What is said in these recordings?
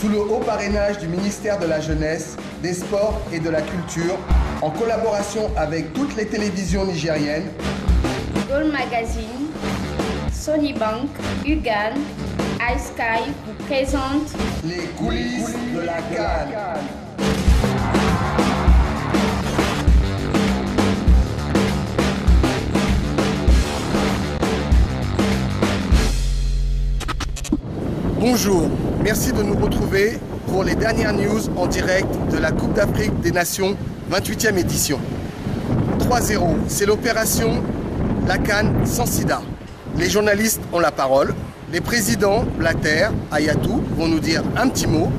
sous le haut parrainage du ministère de la Jeunesse, des Sports et de la Culture, en collaboration avec toutes les télévisions nigériennes. Gold Magazine, Sony Bank, Ugan, iSky vous présente les coulisses de la CAN. Bonjour, merci de nous retrouver pour les dernières news en direct de la Coupe d'Afrique des Nations 28e édition. 3-0, c'est l'opération La CAN sans sida. Les journalistes ont la parole, les présidents Blatter, Ayatou vont nous dire un petit mot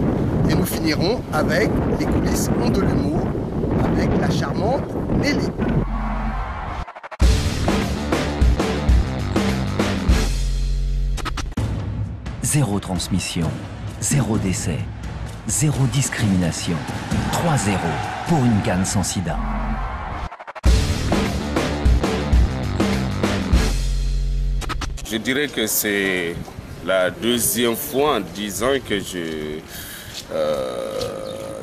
et nous finirons avec les coulisses ont de l'humour avec la charmante Nelly. Zéro transmission, zéro décès, zéro discrimination. 3-0 pour une CAN sans sida. Je dirais que c'est la deuxième fois en 10 ans que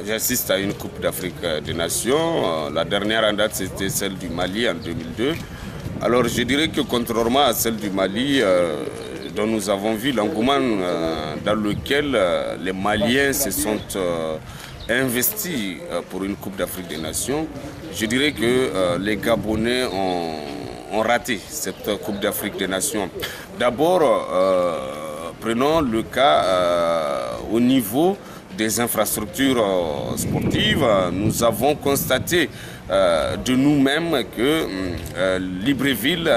j'assiste à une Coupe d'Afrique des Nations. La dernière en date, c'était celle du Mali en 2002. Alors je dirais que contrairement à celle du Mali, dont nous avons vu l'engouement dans lequel les Maliens se sont investis pour une Coupe d'Afrique des Nations, je dirais que les Gabonais ont raté cette Coupe d'Afrique des Nations. D'abord, prenons le cas au niveau des infrastructures sportives. Nous avons constaté de nous-mêmes que Libreville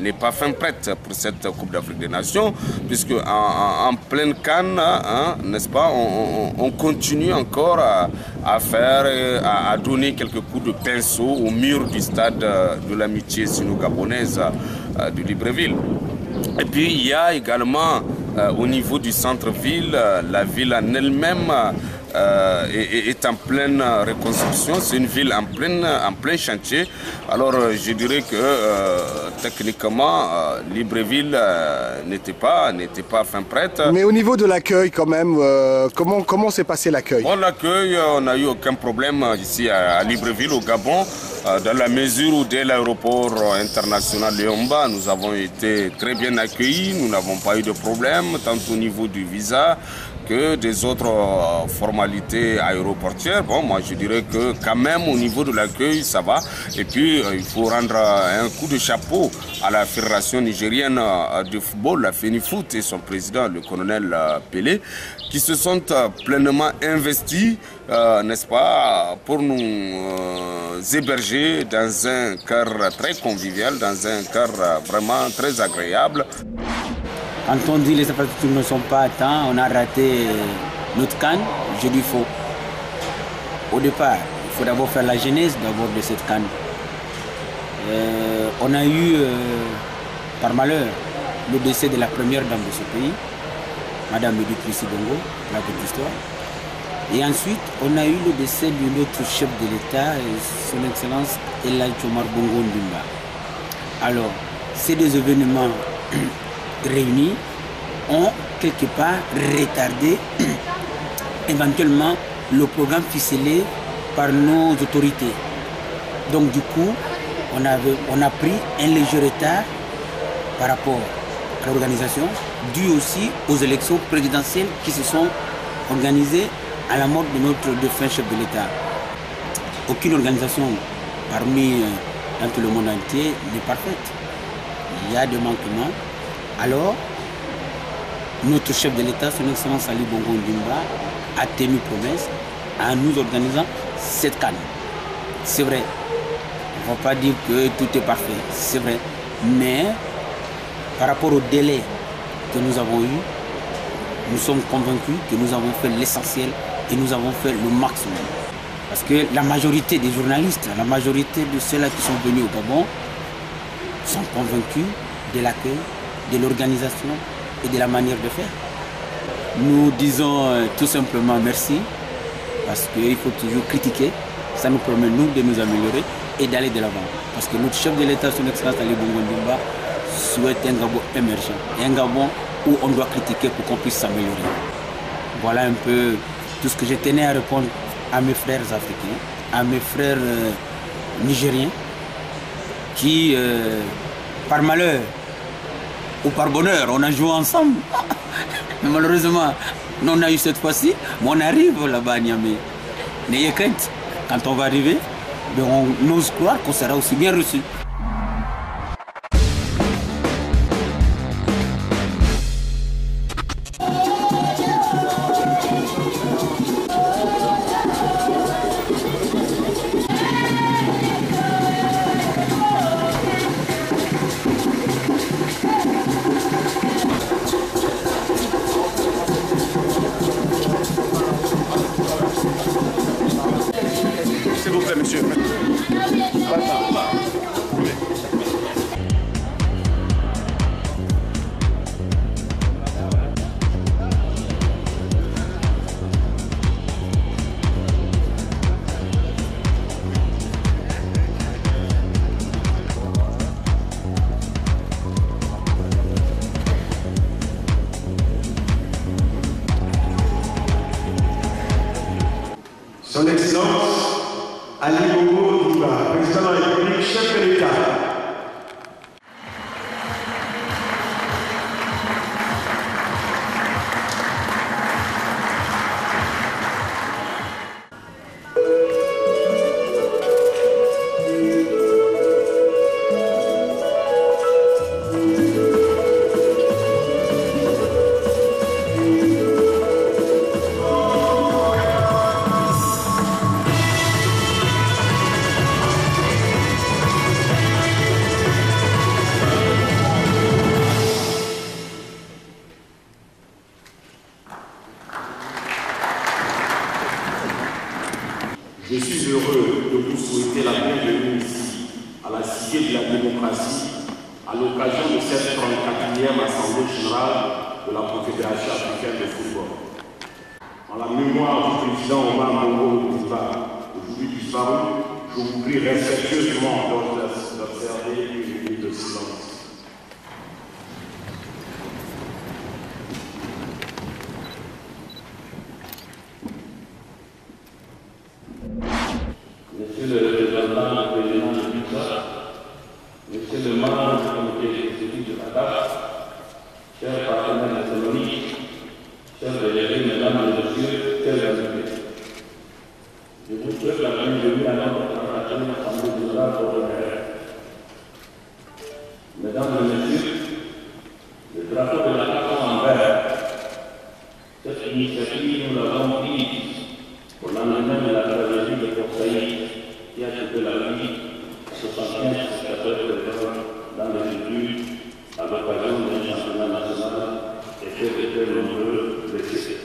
n'est pas fin prête pour cette Coupe d'Afrique des Nations, puisque en pleine CAN, n'est-ce pas, on continue encore à donner quelques coups de pinceau au mur du stade de l'amitié sino-gabonaise de Libreville. Et puis il y a également au niveau du centre-ville, la ville en elle-même est en pleine reconstruction. C'est une ville en plein chantier. Alors je dirais que techniquement Libreville n'était pas fin prête. Mais au niveau de l'accueil quand même, comment s'est passé l'accueil? Bon, l'accueil, on n'a eu aucun problème ici à Libreville, au Gabon, dans la mesure où dès l'aéroport international Léomba, nous avons été très bien accueillis. Nous n'avons pas eu de problème, tant au niveau du visa que des autres formalités aéroportières. Bon, moi je dirais que quand même au niveau de l'accueil, ça va. Et puis il faut rendre un coup de chapeau à la Fédération nigérienne de football, la FENIFOOT, et son président, le colonel Pelé, qui se sont pleinement investis, n'est-ce pas, pour nous héberger dans un cadre très convivial, dans un cadre vraiment très agréable. Quand on dit les infrastructures ne sont pas à temps, on a raté notre CAN, je dis faux. Au départ, il faut d'abord faire la genèse de cette CAN. On a eu, par malheur, le décès de la première dame de ce pays, Madame Edith Sidongo, la petite histoire. Et ensuite, on a eu le décès de notre chef de l'État, son Excellence Elhadji Omar Bongo Ondimba. Alors, ces deux événements réunis ont quelque part retardé éventuellement le programme ficelé par nos autorités. Donc du coup, on a pris un léger retard par rapport à l'organisation, dû aussi aux élections présidentielles qui se sont organisées à la mort de notre défunt chef de l'État. Aucune organisation parmi dans tout le monde entier n'est parfaite. Il y a des manquements. Alors, notre chef de l'État, son Excellence Ali Bongo Ondimba, a tenu promesse en nous organisant cette CAN. C'est vrai, on ne va pas dire que tout est parfait, c'est vrai. Mais par rapport au délai que nous avons eu, nous sommes convaincus que nous avons fait l'essentiel et nous avons fait le maximum. Parce que la majorité des journalistes, la majorité de ceux-là qui sont venus au Gabon sont convaincus de l'accueil, de l'organisation et de la manière de faire. Nous disons tout simplement merci, parce qu'il faut toujours critiquer, ça nous permet nous de nous améliorer et d'aller de l'avant. Parce que notre chef de l'État, son Excellence Ali Bongo Ondimba, souhaite un Gabon émergent, et un Gabon où on doit critiquer pour qu'on puisse s'améliorer. Voilà un peu tout ce que je tenais à répondre à mes frères africains, à mes frères nigériens, qui, par malheur ou par bonheur, on a joué ensemble. Mais malheureusement, on a eu cette fois-ci, mais on arrive là-bas à Niamey. N'ayez crainte, quand on va arriver, on ose croire qu'on sera aussi bien reçu. S'il vous plaît, monsieur. Son Excellence Ali Bongo Ondimba, président de la République, chef de l'État. Je suis heureux de vous souhaiter la bienvenue ici, à la Cité de la démocratie, à l'occasion de cette 34e Assemblée générale de la Confédération africaine de football. En la mémoire du président Omar Bongo Ondimba, aujourd'hui disparu, je vous prie respectueusement d'observer une minute de silence. Monsieur le représentant du président de l'UNISA, monsieur le membre du comité exécutif de la CAF, chers partenaires économiques, chers délégués, mesdames et messieurs, chers invités, je vous souhaite la bienvenue à notre 34e Assemblée générale ordinaire. Mesdames et messieurs, le drapeau de la CAF en vert, cette initiative, nous l'avons prise au lendemain de la tragédie de Portaï, qui a coupé la vie à 75 spectateurs présents dans les études à l'occasion d'un championnat national et fait de très nombreux blessés.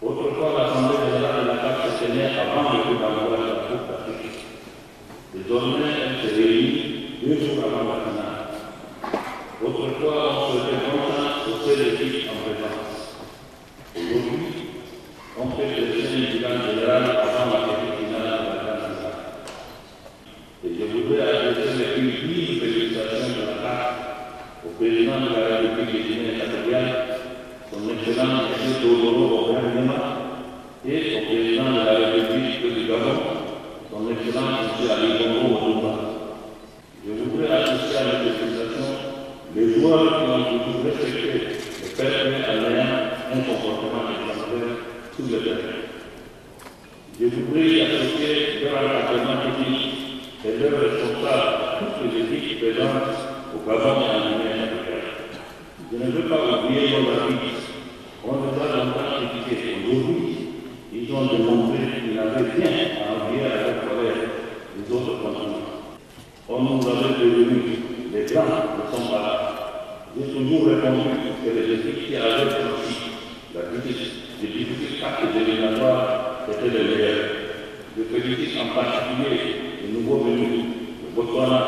Autrefois, l'Assemblée générale de la CAF se tenait avant le coup d'envoi de la Coupe d'Afrique. Désormais, elle se réunit 2 jours avant la finale. Autrefois, on se fait longtemps aux seules équipes en présence. Aujourd'hui, on fait le bilan général avant la petite finale de la grande finale. Et je voudrais adresser les plus vives félicitations de la CAF au président de la République de Guinée équatoriale, son excellent M. Teodoro Obiang et au président de la République du Gabon, son excellent M. Ali Bongo Ondimba. Je voudrais associer à mes félicitations les joueurs qui ont toujours respecté le peuple en ayant un comportement exemplaire sur le terrain. Je voudrais associer leur encadrement technique et leurs responsables à toutes les équipes présentes au Gabon et en Guinée équatoriale. Je ne veux pas oublier nos arbitres. On les a longtemps critiqués. Aujourd'hui, ils ont démontré qu'ils n'avaient rien à envier à leurs collègues des autres continents. On nous avait devenu les blancs ne sont pas là. J'ai toujours répondu que les équipes qui avaient franchi les difficiles actes éliminatoires étaient les meilleurs. Je félicite en particulier les nouveaux venus, le Botswana,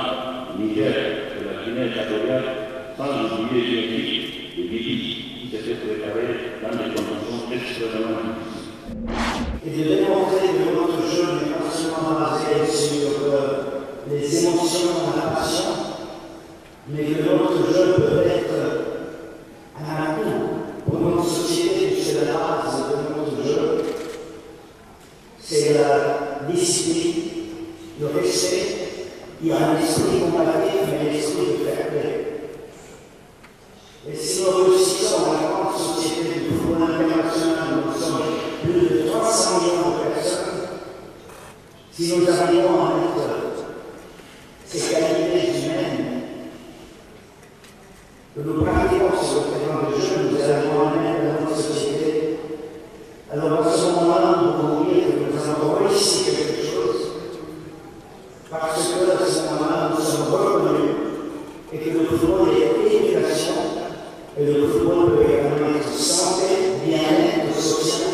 le Niger et la Guinée équatoriale, sans oublier une équipe de Libye qui s'était préparée dans des conditions extrêmement difficiles. Et de démontrer que notre jeu n'est pas seulement basé sur les émotions, la passion, mais que notre jeu peut être un atout pour notre société, puisque de la base de notre jeu, c'est la discipline, le respect. Il y a un esprit combatif, mais un esprit de fair play. Et si nous réussissons dans la grande société du football international, nous sommes plus de 300 millions de personnes, si nous arrivons à mettre ces qualités humaines que nous pratiquons sur le terrain de jeu, nous allons à mettre dans notre société, alors à ce moment-là, nous pouvons dire que nous avons réussi quelque chose, parce que à ce moment-là, nous sommes reconnus et que le football est éducation, et le football peut également être santé, bien-être social,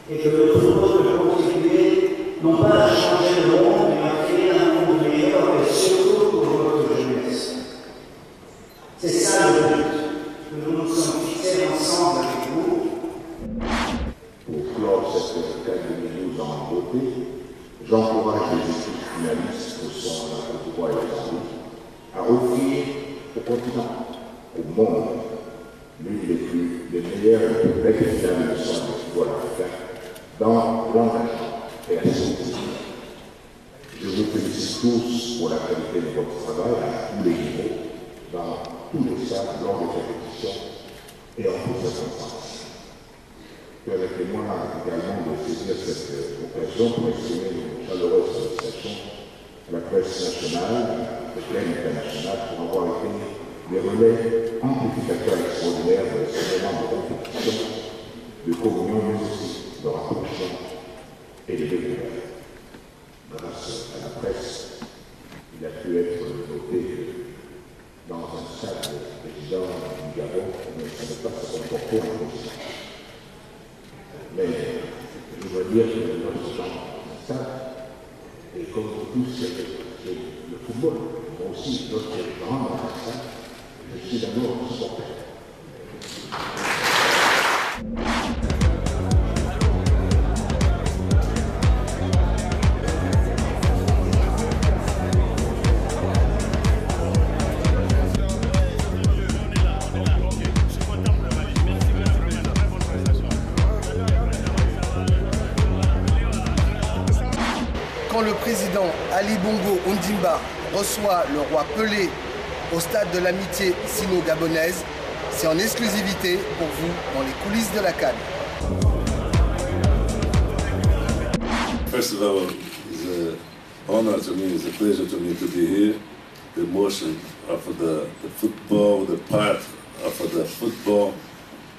et que le football peut contribuer non pas à changer le monde, mais à créer un monde meilleur et surtout pour votre jeunesse. C'est ça le but que nous nous sommes fixés ensemble avec vous. Pour clore cette catégorie dans la beauté, j'encourage les équipes finalistes que sont la Côte d'Ivoire et la Zambie à offrir au continent, au monde, l'une des meilleures et plus belles finales de son football africain dans l'engagement et la solidité. Je vous félicite tous pour la qualité de votre travail à tous les niveaux, dans tous les stades, lors des compétitions et en toutes circonstances. Permettez-moi également de saisir cette occasion pour exprimer une chaleureuse salutation à la presse nationale et internationale pour avoir été les relais amplificateurs extraordinaires de ces moments de compétition, de communion, mais aussi de rapprochement et de découverte. Grâce à la presse, il a pu être noté que dans un stade président du Gabon, on ne savait pas se comporter en position. Mais je dois dire que notre stade, et comme vous tous, c'est le football, mais aussi notre grande stade, je suis d'abord supporter. Quand le président Ali Bongo Ondimba reçoit le roi Pelé au stade de l'amitié sino-gabonaise, c'est en exclusivité pour vous dans les coulisses de la CAN. First of all, it's an honor to me, it's a pleasure to me to be here. The emotion of the football, the part of the football,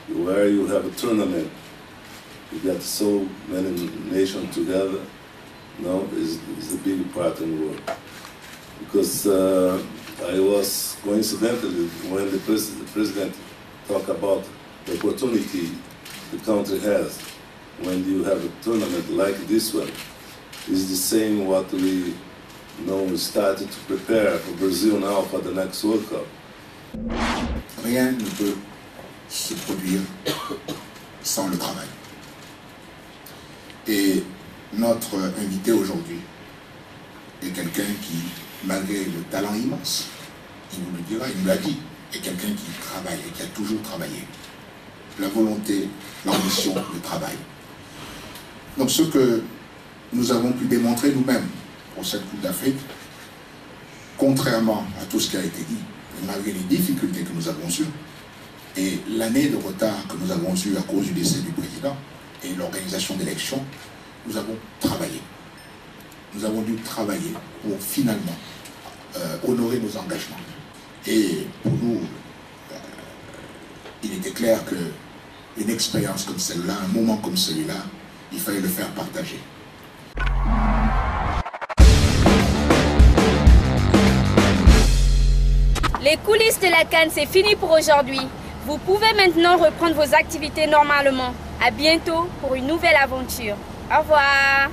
where you have a tournament. You got so many nations together. No, is a big part in the world. Because I was coincidentally, when the president talked about the opportunity the country has when you have a tournament like this one, is the same what we started to prepare for Brazil now for the next World Cup. Rien ne peut se produire sans le travail. Et notre invité aujourd'hui est quelqu'un qui, malgré le talent immense, il nous le dira, il nous l'a dit, est quelqu'un qui travaille et qui a toujours travaillé. La volonté, l'ambition, le travail. Donc ce que nous avons pu démontrer nous-mêmes pour cette Coupe d'Afrique, contrairement à tout ce qui a été dit, malgré les difficultés que nous avons eues, et l'année de retard que nous avons eue à cause du décès du président et l'organisation d'élections, nous avons travaillé. Nous avons dû travailler pour finalement honorer nos engagements. Et pour nous, il était clair qu'une expérience comme celle-là, un moment comme celui-là, il fallait le faire partager. Les coulisses de la CAN, c'est fini pour aujourd'hui. Vous pouvez maintenant reprendre vos activités normalement. À bientôt pour une nouvelle aventure. Au revoir.